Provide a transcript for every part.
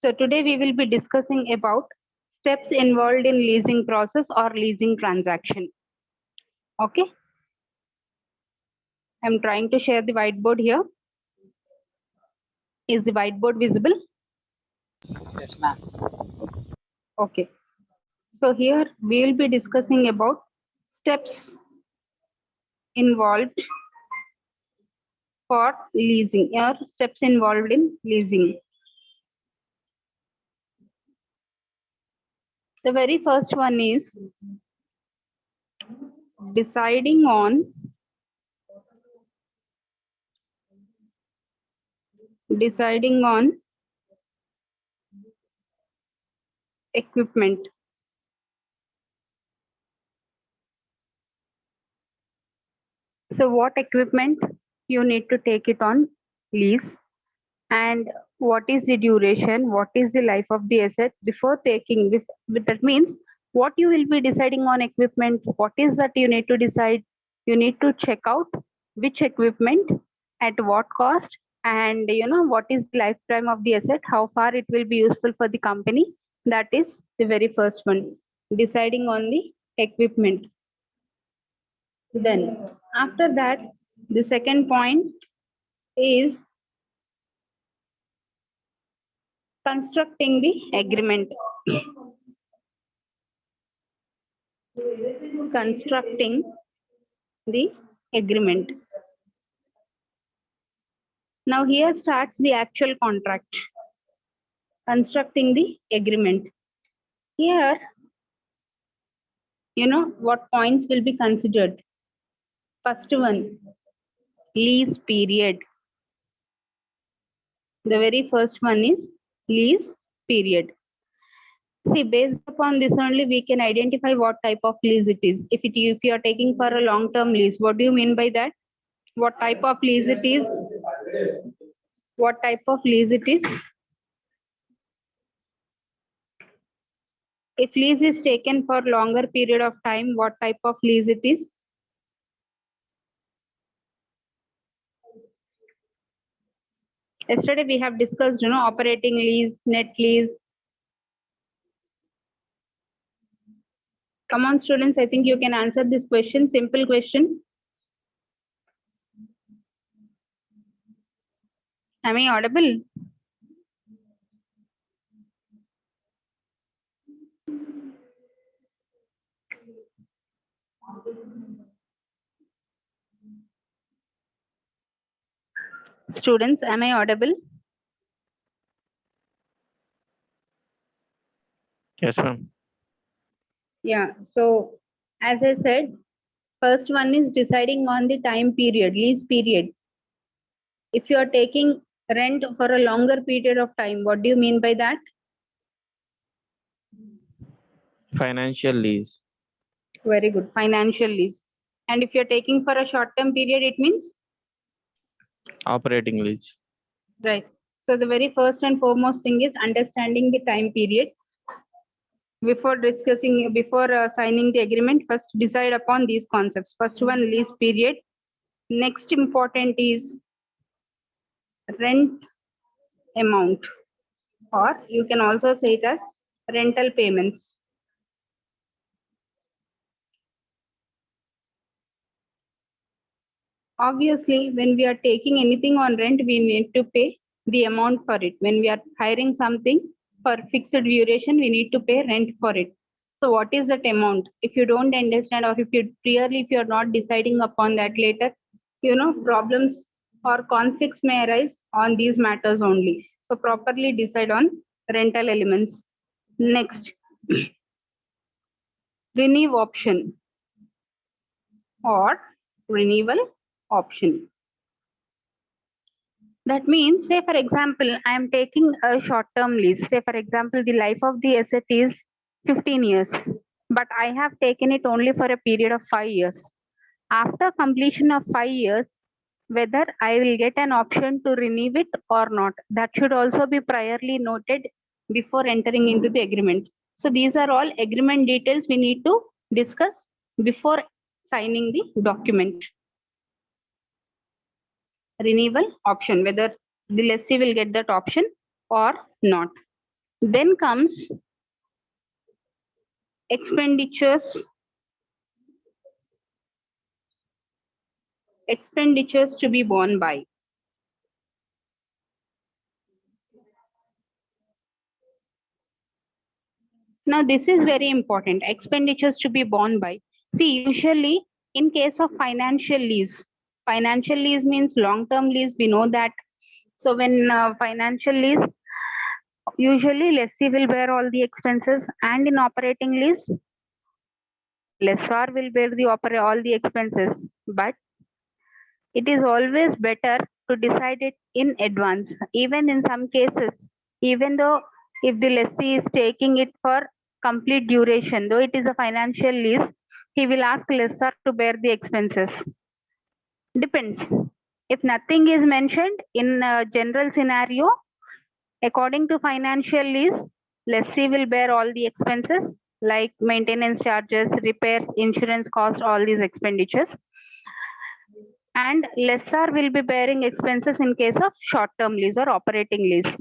So today we will be discussing about steps involved in leasing process or leasing transaction. Okay. I'm trying to share the whiteboard here. Is the whiteboard visible? Yes, ma'am. Okay. So here we will be discussing about steps involved for leasing or steps involved in leasing. The very first one is deciding on equipment. So what equipment you need to take it on lease, and what is the duration, what is the life of the asset before taking with that means what you will be deciding on equipment, what is that you need to decide. You need to check out which equipment at what cost, and what is the lifetime of the asset, how far it will be useful for the company. That is the very first one, deciding on the equipment. Then after that, the second point is constructing the agreement. Constructing the agreement. Now here starts the actual contract. Constructing the agreement. Here, what points will be considered. First one, lease period. The very first one is lease period. See, based upon this only we can identify what type of lease it is. If you are taking for a long-term lease, what do you mean by that? What type of lease it is? What type of lease it is? If lease is taken for longer period of time, what type of lease it is? Yesterday we have discussed, operating lease, net lease. Come on, students, I think you can answer this question, simple question. Am I audible? Students, am I audible? Yes, ma'am. Yeah, so as I said, first one is deciding on the time period, lease period. If you are taking rent for a longer period of time, what do you mean by that? Financial lease. Very good, financial lease. And if you're taking for a short-term period, it means? Operating lease. Right. So the very first and foremost thing is understanding the time period. Before signing the agreement, first decide upon these concepts. First one, lease period. Next important is rent amount, or you can also say it as rental payments. Obviously, when we are taking anything on rent, we need to pay the amount for it. When we are hiring something for fixed duration, we need to pay rent for it. So what is that amount? If you don't understand, or if you are not deciding upon that later, problems or conflicts may arise on these matters only. So properly decide on rental elements. Next, renew option or renewal option. That means, say for example, I am taking a short-term lease. Say for example, the life of the asset is 15 years, but I have taken it only for a period of 5 years. After completion of 5 years, whether I will get an option to renew it or not, that should also be priorly noted before entering into the agreement. So these are all agreement details we need to discuss before signing the document. Renewal option, whether the lessee will get that option or not. Then comes expenditures to be borne by. Now this is very important, expenditures to be borne by. See, usually in case of financial lease means long-term lease, we know that. So when financial lease, usually lessee will bear all the expenses, and in operating lease, lessor will bear all the expenses. But it is always better to decide it in advance. Even in some cases, even though if the lessee is taking it for complete duration, though it is a financial lease, he will ask lessor to bear the expenses. Depends. If nothing is mentioned in a general scenario, according to financial lease, lessee will bear all the expenses like maintenance charges, repairs, insurance cost, all these expenditures. And lessor will be bearing expenses in case of short-term lease or operating lease.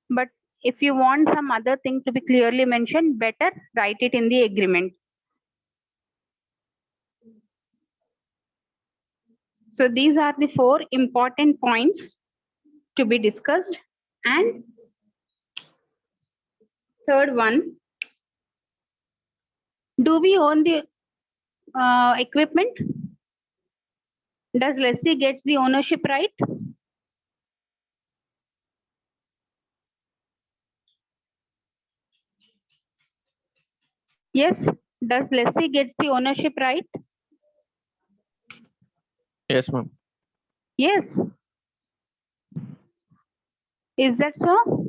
But if you want some other thing to be clearly mentioned, better write it in the agreement. So these are the 4 important points to be discussed. And third one, do we own the equipment? Does lessee gets the ownership right? Yes. Does lessee gets the ownership right? Yes, ma'am. Yes. Is that so?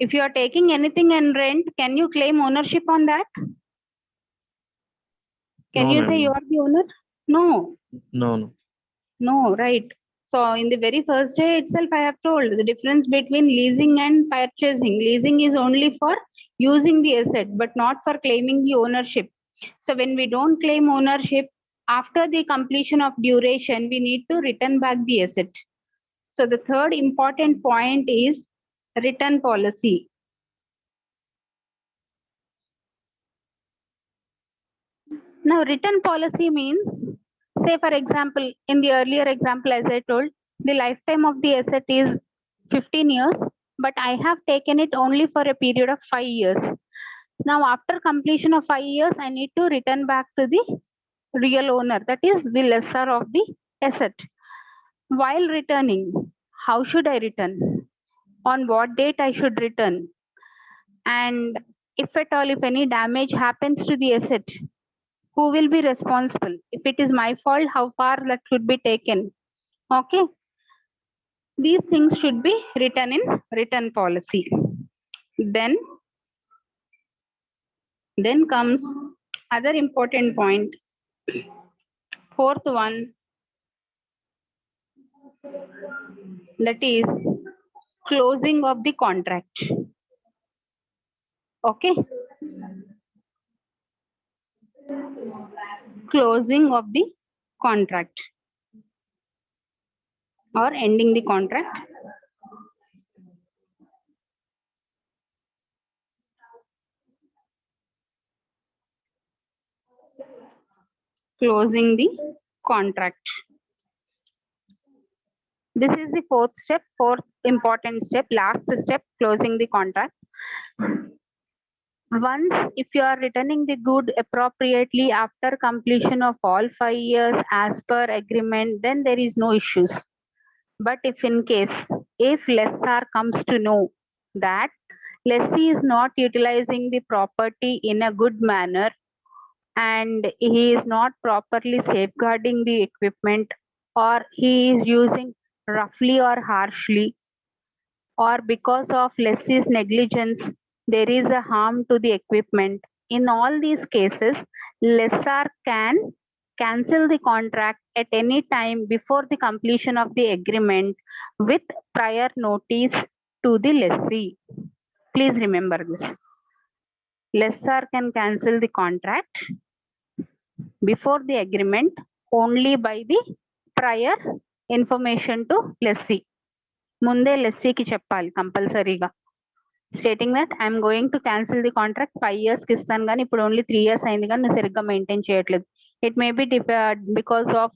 If you are taking anything in rent, can you claim ownership on that? Can No, you say ma'am. you are the owner? No. No. No, right. So in the very first day itself, I have told the difference between leasing and purchasing. Leasing is only for using the asset, but not for claiming the ownership. So when we don't claim ownership, after the completion of duration, we need to return back the asset. So the third important point is return policy. Now, return policy means, say for example, in the earlier example, as I told, the lifetime of the asset is 15 years, but I have taken it only for a period of 5 years. Now, after completion of 5 years, I need to return back to the real owner, that is the lessor of the asset. While returning, how should I return? On what date I should return? And if at all, if any damage happens to the asset, who will be responsible? If it is my fault, how far that should be taken? Okay. These things should be written in return policy. Then comes other important point. Fourth one, that is closing of the contract. Okay. Closing of the contract or ending the contract. Closing the contract. This is the fourth important step, last step, closing the contract. Once, if you are returning the good appropriately after completion of all 5 years as per agreement, then there is no issues. But if in case, if lessor comes to know that lessee is not utilizing the property in a good manner and he is not properly safeguarding the equipment, or he is using roughly or harshly, or because of lessee's negligence, there is a harm to the equipment. In all these cases, lessor can cancel the contract at any time before the completion of the agreement with prior notice to the lessee. Please remember this. Lessor can cancel the contract before the agreement only by the prior information to lessee. ముందే లెస్సీకి చెప్పాలి కంపల్సరీగా. stating that I'm going to cancel the contract 5 years కి ఇస్తాను కానీ ఇప్పుడు only 3 years అయింది కానీ నువ్వు సరిగ్గా మెయింటైన్ చేయట్లేదు. It may be because of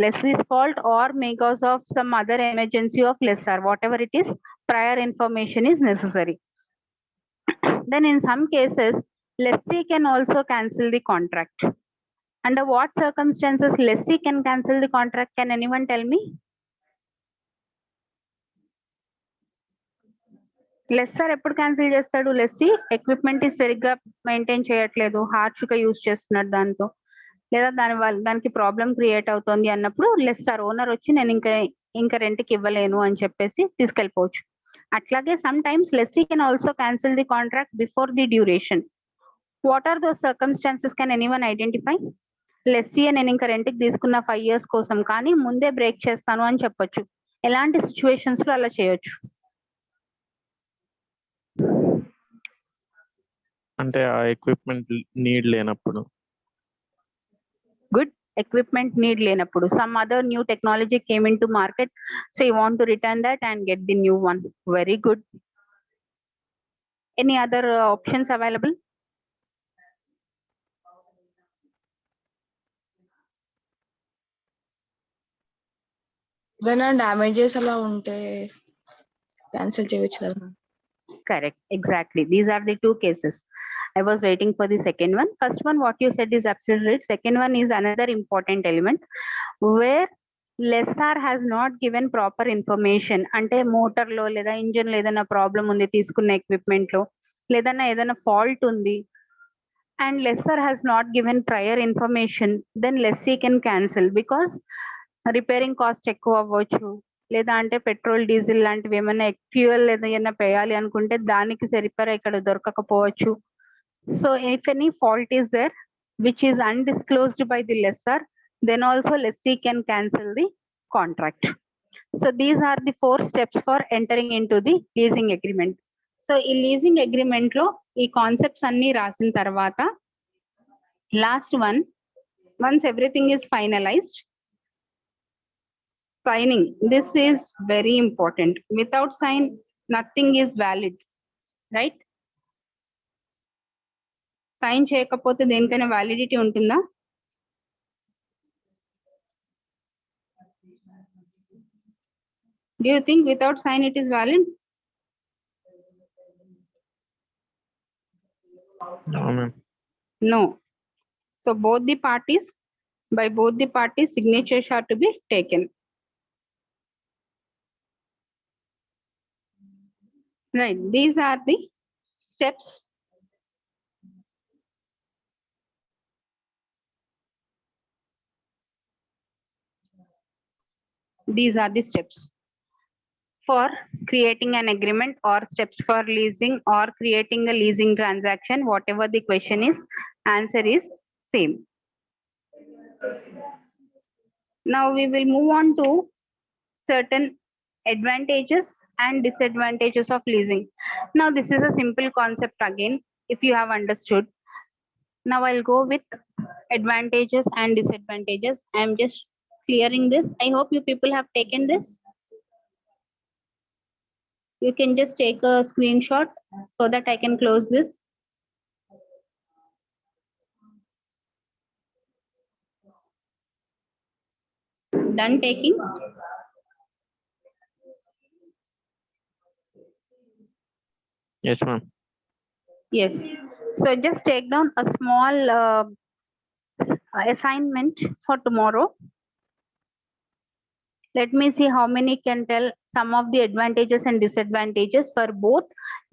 lessee's fault or because of some other emergency of lessor, whatever it is, prior information is necessary. Then in some cases lessee can also cancel the contract. Under what circumstances lessee can cancel the contract? Can anyone tell me? Lesser ఎప్పుడు cancel చేస్తాడు? Lessee equipment సరిగ్గా maintain చేయట్లేదు, harsh గా use చేస్తున్నాడు దాంతో, లేదా దానికి problem create అవుతుంది అన్నప్పుడు లెస్సర్ ఓనర్ వచ్చి నేను ఇంకా రెంట్కి ఇవ్వలేను అని చెప్పేసి తీసుకెళ్ళిపోవచ్చు. అట్లాగే sometimes lessee can also cancel the contract before the duration. What are those circumstances? Can anyone identify? Lessee నేను ఇంకా రెంట్కి తీసుకున్న 5 years కోసం కానీ ముందే బ్రేక్ చేస్తాను అని చెప్పొచ్చు. ఎలాంటి సిచ్యువేషన్స్ లో అలా చేయొచ్చు? అంటే ఆ ఎక్విప్మెంట్ నీడ్ లేనప్పుడు. గుడ్. ఎక్విప్మెంట్ నీడ్ లేనప్పుడు. Some other new technology came in to market, so you want to return that and get the new one. Very good. Any other options available? ఏదైనా damages అలా ఉంటే cancel చేయొచ్చు కదా. Correct, exactly. These are the two cases. I was waiting for the second one. First one, what you said is absolutely right. Second one is another important element where lessor has not given proper information. అంటే motor లో లేదా engine లో ఏదైనా problem ఉంది తీసుకున్న equipment లో, లేదన్నా ఏదైనా ఫాల్ట్ ఉంది and lessor has not given prior information, then lessee can cancel because repairing cost ఎక్కువ అవ్వచ్చు, లేదా అంటే పెట్రోల్ డీజిల్ లాంటివి ఏమైనా ఫ్యూయల్ ఏదైనా వేయాలి అనుకుంటే దానికి సరిపడా ఇక్కడ దొరకకపోవచ్చు. So if any fault is there which is undisclosed by the lessor, then also lessee can cancel the contract. So these are the 4 steps for entering into the leasing agreement. So ఈ leasing agreement లో ఈ concepts అన్ని రాసిన తర్వాత last one, once everything is finalised, signing. This is very important. Without sign nothing is valid, right? Sign చేయకపోతే దేనికైనా validity ఉంటుందా? Do you think without sign it is valid? No, ma'am. No. So both the parties, by both the parties signatures are to be taken. Right, these are the steps. These are the steps for creating an agreement or steps for leasing or creating a leasing transaction. Whatever the question is, answer is same. Now we will move on to certain advantages and disadvantages of leasing. Now this is a simple concept again, if you have understood. Now I'll go with advantages and disadvantages. I am just clearing this. I hope you people have taken this. You can just take a screenshot so that I can close this. Done taking? Yes, ma'am. Yes. So just take down a small assignment for tomorrow. Let me see how many can tell some of the advantages and disadvantages for both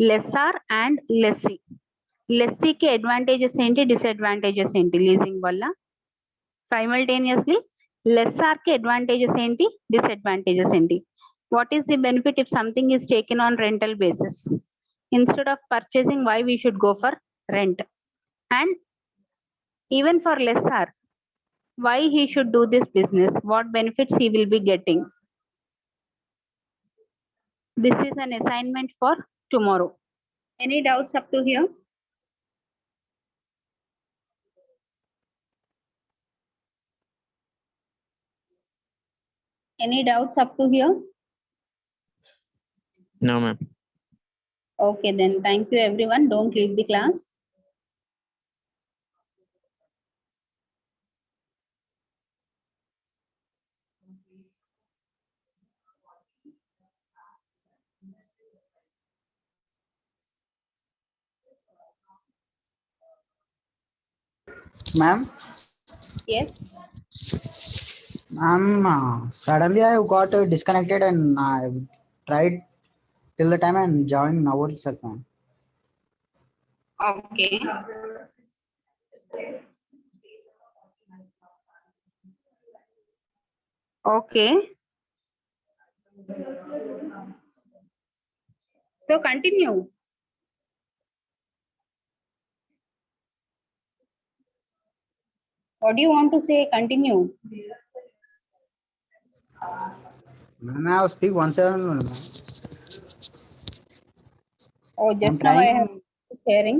lessor and lessee. Lessee ki advantages enti, disadvantages enti leasing valla. Simultaneously lessor ki advantages enti, disadvantages enti. What is the benefit if something is taken on rental basis? Instead of purchasing, why we should go for rent? And even for lessor, why he should do this business? What benefits he will be getting? This is an assignment for tomorrow. Any doubts up to here? Any doubts up to here? No, ma'am. Okay, then thank you everyone. Don't leave the class. Ma'am, Yes. suddenly I got disconnected and I tried till the time and joined now itself, ma'am. Okay. Okay. So continue. What do you want to say? Continue. Ma'am, I will speak 1/7 only, ma'am. Oh, I'm just now I have trying. sharing.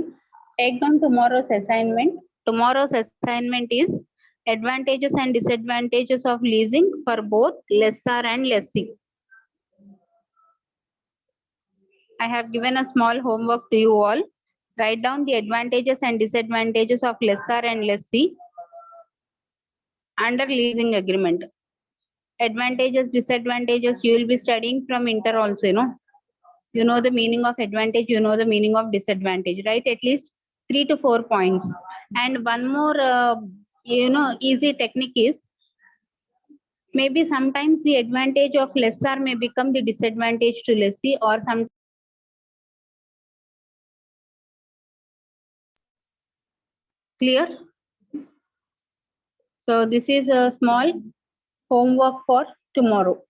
Take down tomorrow's assignment. Tomorrow's assignment is advantages and disadvantages of leasing for both lessor and lessee. I have given a small homework to you all. Write down the advantages and disadvantages of lessor and lessee under leasing agreement. Advantages, disadvantages, you will be studying from inter also, you know the meaning of advantage, you know the meaning of disadvantage, right? At least 3 to 4 points. And one more easy technique is, maybe sometimes the advantage of lessor may become the disadvantage to lessee, or some clear. So this is a small homework for tomorrow.